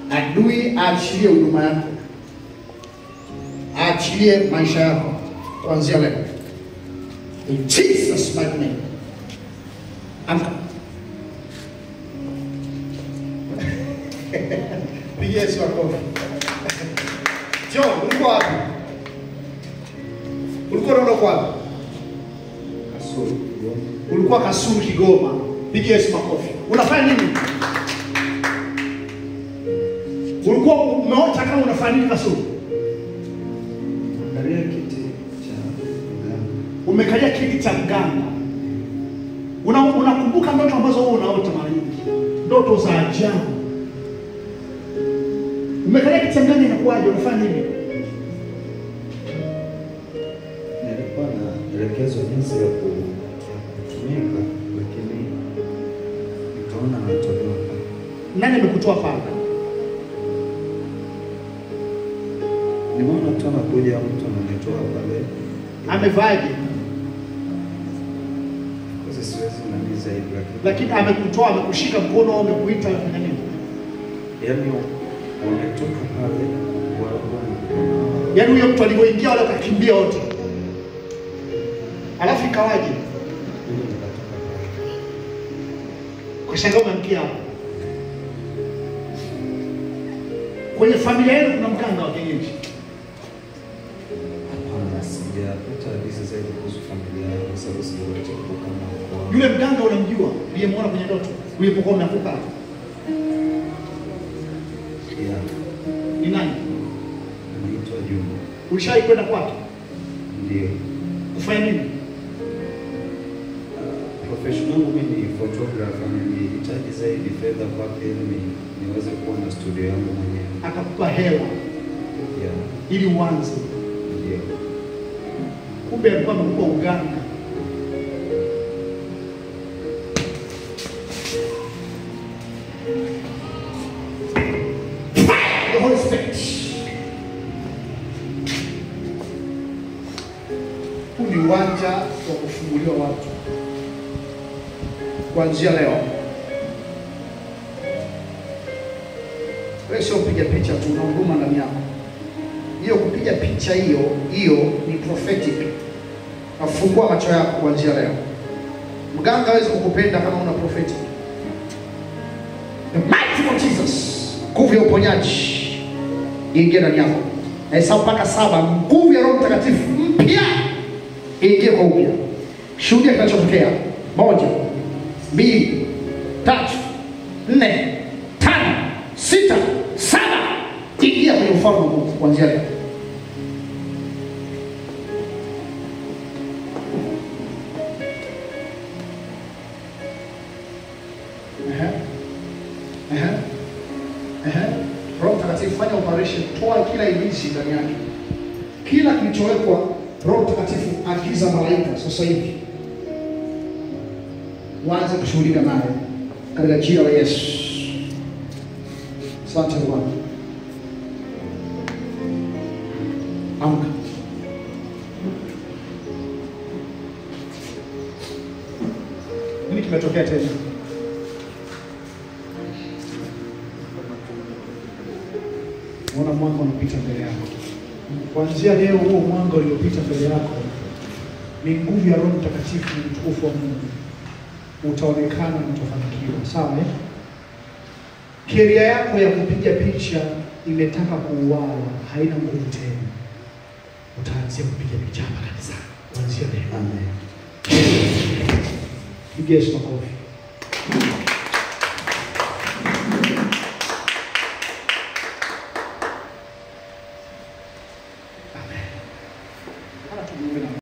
adui aachilie huduma yako, aachilie maisha yako kuanzia leo. In Jesus mighty name. Amka. Pigia Yesu makofi. John, ulikuwa wapi? Ulikuwa unaenda wapi? Kasulu. Ulikuwa Kasulu Kigoma. Pigia Yesu makofi. Unafanya nini? Ulikuwa umeota kama unafanya nini Kasulu? Umekalia kiti cha mganga. Umekalia kiti cha mganga. Unakumbuka ndoto ambazo wewe unaota mara nyingi? Ndoto za ajabu. Umekalia kiti cha mganga inakuwaje? Unafanya nini? Nilikuwa naelekezwa jinsi ya kutumika, lakini nikaona natolewa. Nani amekutoa pale? Nimeona tu anakuja mtu ananitoa pale. Amevaje? Kwa siwezi kumaliza hivi Lakini amekutoa, amekushika mkono au amekuita afanye nini? Yaani wametoka pale Yaani huyo mtu alipoingia wale wakakimbia wote. Alafu ikawaje? Kwa sababu umemkia hapo. Kwenye familia yenu kuna mganga wa kienyeji? Hapana, sijapata hadithi zaidi kuhusu familia yangu sababu sijawahi kukutana na Yule mganga unamjua? Uliyemwona kwenye ndoto? Ulipokuwa unakuka? Yeah. Ni nani? Anaitwa Juma. Ulishawahi kwenda kwake? Ndio. Kufanya nini? Professional mimi ni photographer, nilihitaji zaidi fedha kwake ili niweze kuwa na studio yangu mwenyewe. Akakupa hela? Yeah. Ili uanze? Ndio. Kumbe alikuwa amekupa uganga. The Holy Spirit. Huu ni uwanja wa kufunguliwa watu kuanzia leo. Wewe sio kupiga picha tu, una huduma ndani yako. Hiyo kupiga picha hiyo ni prophetic. Afungua macho yako kuanzia leo. Mganga hawezi kukupenda kama una prophetic. The mighty name of Jesus. Nguvu ya uponyaji ingie ndani yako. Na hesabu mpaka 7, nguvu ya Roho Mtakatifu mpya ingie kwa upya. Shuhudia kinachotokea. 1, 2, 3, 4, 5, 6, 7. Ingia kwenye ufalme wa Mungu kuanzia leo. Roho Mtakatifu fanya operation, toa kila ibilisi ndani yake. Kila kilichowekwa, Roho Mtakatifu agiza malaika sasa hivi waanze kushughulika naye katika jina la Yesu. Asante Bwana. Amka. Nini kimetokea tena? Unaona mwanga unapita mbele yako. Kuanzia leo huo mwanga uliopita mbele yako ni nguvu ya Roho Mtakatifu, ni utukufu wa Mungu. Utaonekana na utafanikiwa. Sawa eh? Sheria yako ya kupiga picha imetaka kuuawa, haina nguvu tena. Utaanzia kupiga picha hapa kanisani kuanzia leo. Amen. Pigia Yesu makofi.